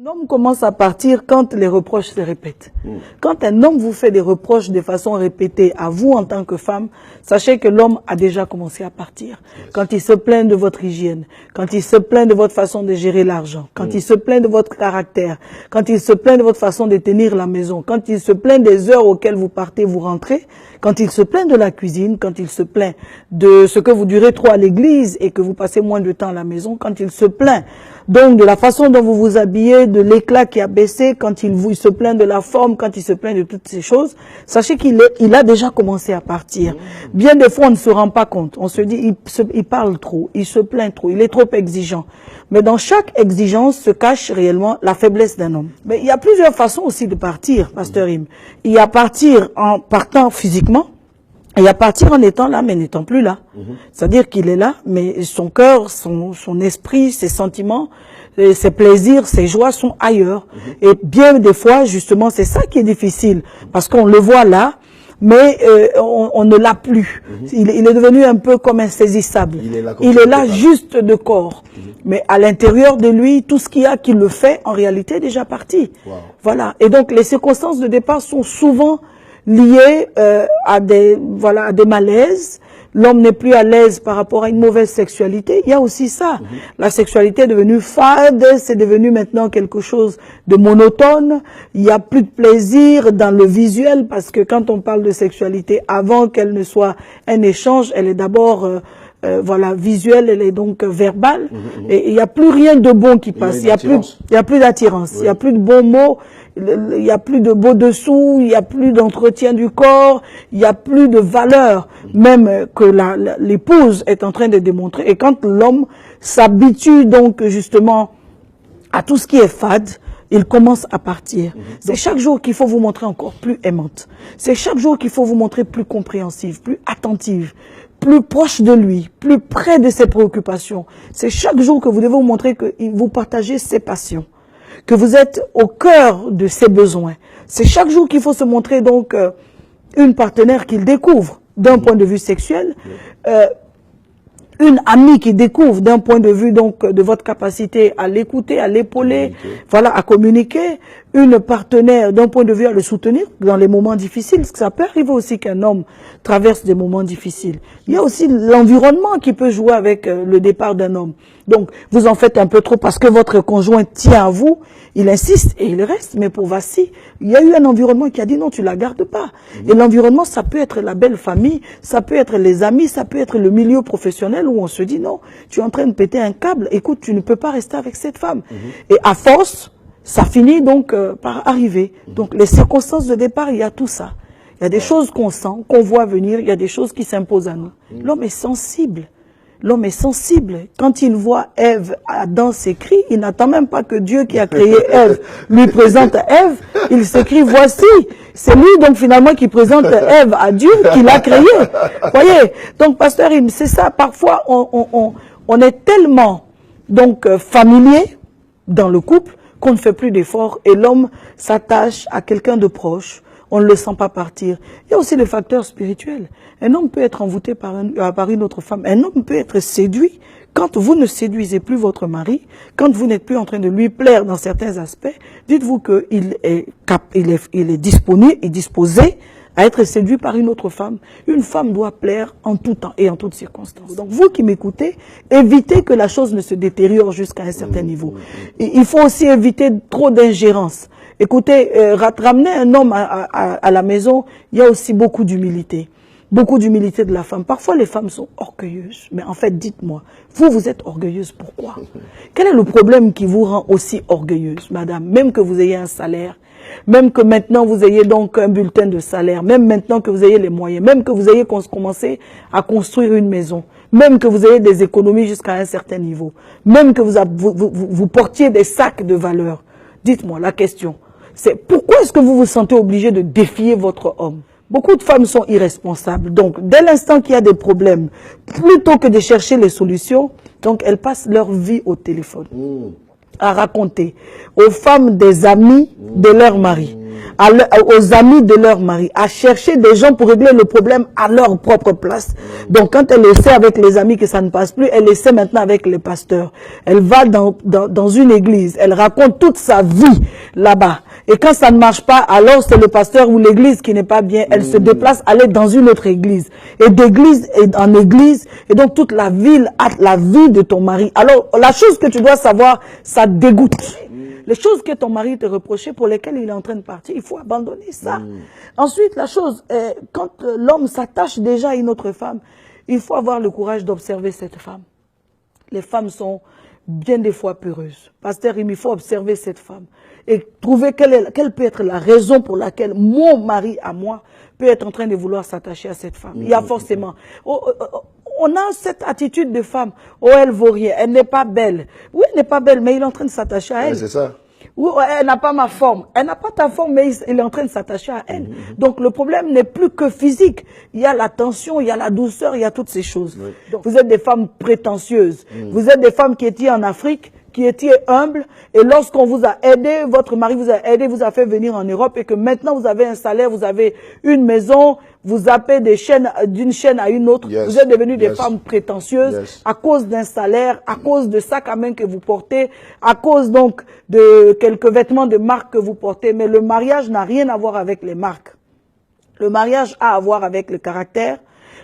Un homme commence à partir quand les reproches se répètent. Quand un homme vous fait des reproches de façon répétée à vous en tant que femme, sachez que l'homme a déjà commencé à partir. Quand il se plaint de votre hygiène, quand il se plaint de votre façon de gérer l'argent, quand il se plaint de votre caractère, quand il se plaint de votre façon de tenir la maison, quand il se plaint des heures auxquelles vous partez, vous rentrez, quand il se plaint de la cuisine, quand il se plaint de ce que vous durez trop à l'église et que vous passez moins de temps à la maison, quand il se plaint donc de la façon dont vous vous habillez, de l'éclat qui a baissé, quand il se plaint de la forme, quand il se plaint de toutes ces choses, sachez qu'il a déjà commencé à partir. Bien des fois, on ne se rend pas compte. On se dit, il parle trop, il se plaint trop, il est trop exigeant. Mais dans chaque exigence se cache réellement la faiblesse d'un homme. Mais il y a plusieurs façons aussi de partir, Pasteur Im. Il y a partir en partant physiquement, et il y a partir en étant là, mais n'étant plus là. C'est-à-dire qu'il est là, mais son cœur, son esprit, ses sentiments, ses plaisirs, ses joies sont ailleurs. Et bien des fois, justement, c'est ça qui est difficile. Parce qu'on le voit là, mais on ne l'a plus. Il est devenu un peu comme insaisissable. Il est là juste de corps. Mais à l'intérieur de lui, tout ce qu'il y a qui le fait, en réalité, est déjà parti. Voilà. Et donc, les circonstances de départ sont souvent liées à des malaises. L'homme n'est plus à l'aise par rapport à une mauvaise sexualité. Il y a aussi ça. La sexualité est devenue fade, c'est devenu maintenant quelque chose de monotone. Il n'y a plus de plaisir dans le visuel parce que quand on parle de sexualité, avant qu'elle ne soit un échange, elle est d'abord visuelle, elle est donc verbale. Et il n'y a plus rien de bon qui passe. Il y a plus d'attirance. Il n'y a plus de bons mots. Il n'y a plus de beau dessous, il n'y a plus d'entretien du corps, il n'y a plus de valeur, même que l'épouse est en train de démontrer. Et quand l'homme s'habitue donc justement à tout ce qui est fade, il commence à partir. C'est chaque jour qu'il faut vous montrer encore plus aimante. C'est chaque jour qu'il faut vous montrer plus compréhensive, plus attentive, plus proche de lui, plus près de ses préoccupations. C'est chaque jour que vous devez vous montrer que vous partagez ses passions, que vous êtes au cœur de ses besoins. C'est chaque jour qu'il faut se montrer donc une partenaire qu'il découvre d'un point de vue sexuel, une amie qui découvre d'un point de vue donc de votre capacité à l'écouter, à l'épauler, voilà, à communiquer, une partenaire d'un point de vue à le soutenir dans les moments difficiles, parce que ça peut arriver aussi qu'un homme traverse des moments difficiles. Il y a aussi l'environnement qui peut jouer avec le départ d'un homme. Donc, vous en faites un peu trop parce que votre conjoint tient à vous, il insiste et il reste, mais pour Vassi, il y a eu un environnement qui a dit non, tu la gardes pas. Et l'environnement, ça peut être la belle famille, ça peut être les amis, ça peut être le milieu professionnel où on se dit non, tu es en train de péter un câble, écoute, tu ne peux pas rester avec cette femme. Et à force, ça finit donc par arriver. Donc, les circonstances de départ, il y a tout ça. Il y a des choses qu'on sent, qu'on voit venir, il y a des choses qui s'imposent à nous. L'homme est sensible. L'homme est sensible. Quand il voit Ève, Adam s'écrit, il n'attend même pas que Dieu qui a créé Ève lui présente Ève. Il s'écrit, voici. C'est lui donc finalement qui présente Ève à Dieu qui l'a créée. Voyez. Donc pasteur, c'est ça. Parfois on est tellement donc familier dans le couple qu'on ne fait plus d'efforts et l'homme s'attache à quelqu'un de proche. On ne le sent pas partir. Il y a aussi le facteur spirituel. Un homme peut être envoûté par une autre femme. Un homme peut être séduit. Quand vous ne séduisez plus votre mari, quand vous n'êtes plus en train de lui plaire dans certains aspects, dites-vous qu'il est disponible et disposé à être séduit par une autre femme. Une femme doit plaire en tout temps et en toutes circonstances. Donc vous qui m'écoutez, évitez que la chose ne se détériore jusqu'à un certain niveau. Et il faut aussi éviter trop d'ingérence. Écoutez, ramener un homme à la maison, il y a aussi beaucoup d'humilité. Beaucoup d'humilité de la femme. Parfois, les femmes sont orgueilleuses. Mais en fait, dites-moi, vous êtes orgueilleuse, pourquoi? Quel est le problème qui vous rend aussi orgueilleuse, madame? Même que vous ayez un salaire, même que maintenant vous ayez donc un bulletin de salaire, même maintenant que vous ayez les moyens, même que vous ayez commencé à construire une maison, même que vous ayez des économies jusqu'à un certain niveau, même que vous portiez des sacs de valeur. Dites-moi, la question, c'est pourquoi est-ce que vous vous sentez obligé de défier votre homme? Beaucoup de femmes sont irresponsables. Donc, dès l'instant qu'il y a des problèmes, plutôt que de chercher les solutions, donc elles passent leur vie au téléphone à raconter aux femmes des amis de leur mari, aux amis de leur mari, à chercher des gens pour régler le problème à leur propre place. Donc quand elle essaie avec les amis que ça ne passe plus, elle essaie maintenant avec les pasteurs. Elle va dans une église, elle raconte toute sa vie là-bas. Et quand ça ne marche pas, alors c'est le pasteur ou l'église qui n'est pas bien. Elle se déplace, aller dans une autre église. Et d'église en église, et donc toute la ville a la vie de ton mari. Alors la chose que tu dois savoir, ça dégoûte. Les choses que ton mari te reprochait, pour lesquelles il est en train de partir, il faut abandonner ça. Ensuite, la chose, quand l'homme s'attache déjà à une autre femme, il faut avoir le courage d'observer cette femme. Les femmes sont bien des fois peureuses. Pasteur, il faut observer cette femme et trouver quelle peut être la raison pour laquelle mon mari à moi peut être en train de vouloir s'attacher à cette femme. Il y a forcément... on a cette attitude de femme. Oh, elle vaut rien, elle n'est pas belle. Oui, elle n'est pas belle, mais il est en train de s'attacher à elle. C'est ça. Ou elle n'a pas ma forme. Elle n'a pas ta forme, mais il est en train de s'attacher à elle. Donc le problème n'est plus que physique. Il y a la tension, il y a la douceur, il y a toutes ces choses. Oui. Donc, vous êtes des femmes prétentieuses. Vous êtes des femmes qui étaient en Afrique, qui étiez humbles, et lorsqu'on vous a aidé, votre mari vous a aidé, vous a fait venir en Europe, et que maintenant vous avez un salaire, vous avez une maison, vous zappez d'une chaîne à une autre, vous êtes devenus des femmes prétentieuses à cause d'un salaire, à cause de sacs à main que vous portez, à cause donc de quelques vêtements de marque que vous portez. Mais le mariage n'a rien à voir avec les marques. Le mariage a à voir avec le caractère.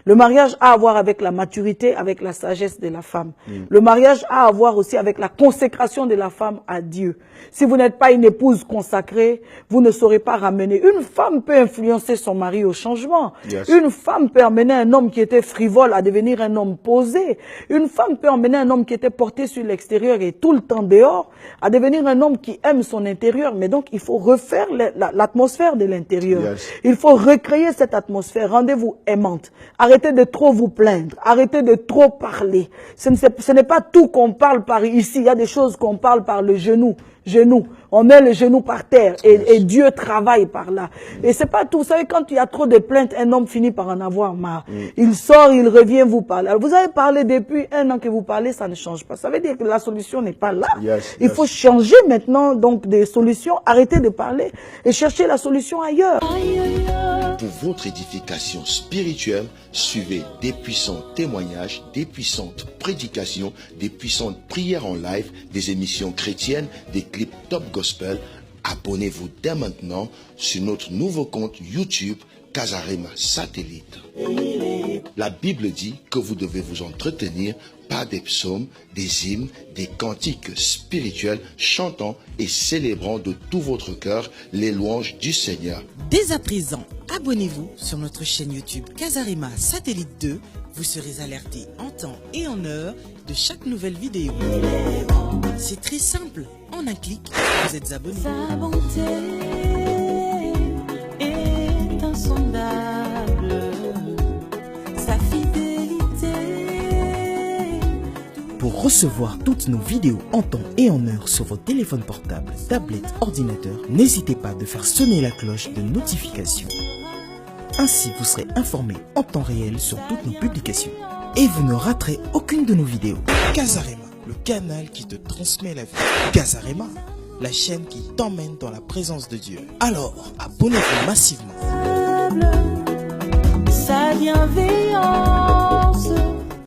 Le mariage a à voir avec la maturité, avec la sagesse de la femme. Le mariage a à voir aussi avec la consécration de la femme à Dieu. Si vous n'êtes pas une épouse consacrée, vous ne saurez pas ramener. Une femme peut influencer son mari au changement. Une femme peut emmener un homme qui était frivole à devenir un homme posé. Une femme peut emmener un homme qui était porté sur l'extérieur et tout le temps dehors à devenir un homme qui aime son intérieur. Mais donc, il faut refaire l'atmosphère de l'intérieur. Il faut recréer cette atmosphère. Rendez-vous aimante. Arrêtez de trop vous plaindre. Arrêtez de trop parler. Ce n'est pas tout qu'on parle par ici. Il y a des choses qu'on parle par le genou. On met le genou par terre et Dieu travaille par là. Et c'est pas tout. Vous savez, quand il y a trop de plaintes, un homme finit par en avoir marre. Il sort, il revient vous parler. Alors, vous avez parlé depuis un an que vous parlez, ça ne change pas. Ça veut dire que la solution n'est pas là. Il faut changer maintenant donc des solutions. Arrêtez de parler et chercher la solution ailleurs. Pour votre édification spirituelle, suivez des puissants témoignages, des puissantes prédications, des puissantes prières en live, des émissions chrétiennes, des clips top gospel. Abonnez-vous dès maintenant sur notre nouveau compte YouTube Casarema Satellite. La Bible dit que vous devez vous entretenir par des psaumes, des hymnes, des cantiques spirituels, chantant et célébrant de tout votre cœur les louanges du Seigneur. Dès à présent, abonnez-vous sur notre chaîne YouTube Casarema Satellite 2. Vous serez alerté en temps et en heure de chaque nouvelle vidéo. C'est très simple. En un clic, vous êtes abonné. Sa bonté est insondable. Sa fidélité. Pour recevoir toutes nos vidéos en temps et en heure sur vos téléphones portables, tablettes, ordinateurs, n'hésitez pas de faire sonner la cloche de notification. Ainsi, vous serez informé en temps réel sur toutes nos publications. Et vous ne raterez aucune de nos vidéos. Casarema, le canal qui te transmet la vie. Casarema, la chaîne qui t'emmène dans la présence de Dieu. Alors, abonnez-vous massivement. Sa bienveillance.